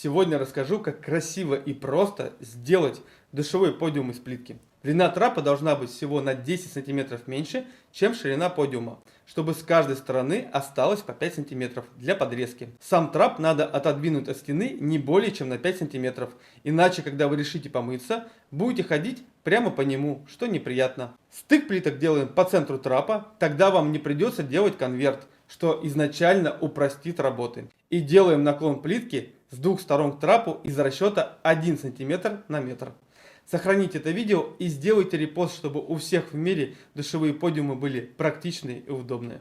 Сегодня расскажу, как красиво и просто сделать душевой подиум из плитки. Длина трапа должна быть всего на 10 сантиметров меньше, чем ширина подиума, чтобы с каждой стороны осталось по 5 сантиметров для подрезки. Сам трап надо отодвинуть от стены не более чем на 5 сантиметров, иначе, когда вы решите помыться, будете ходить прямо по нему, что неприятно. Стык плиток делаем по центру трапа, тогда вам не придется делать конверт, что изначально упростит работы. И делаем наклон плитки с двух сторон к трапу из расчета 1 см на метр. Сохраните это видео и сделайте репост, чтобы у всех в мире душевые подиумы были практичные и удобные.